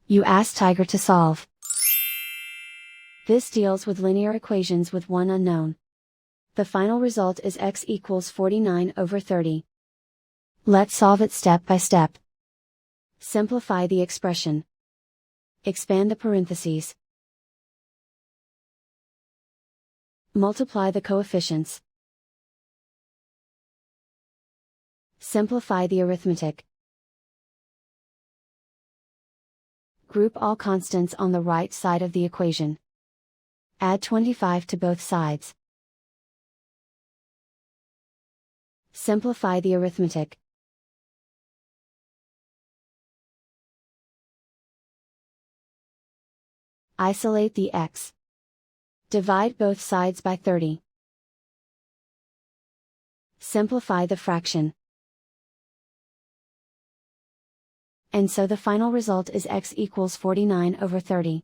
You ask Tiger to solve. This deals with linear equations with one unknown. The final result is x equals 49/30. Let's solve it step by step. Simplify the expression. Expand the parentheses. Multiply the coefficients. Simplify the arithmetic. Group all constants on the right side of the equation. Add 25 to both sides. Simplify the arithmetic. Isolate the x. Divide both sides by 30. Simplify the fraction. And so the final result is x equals 49/30.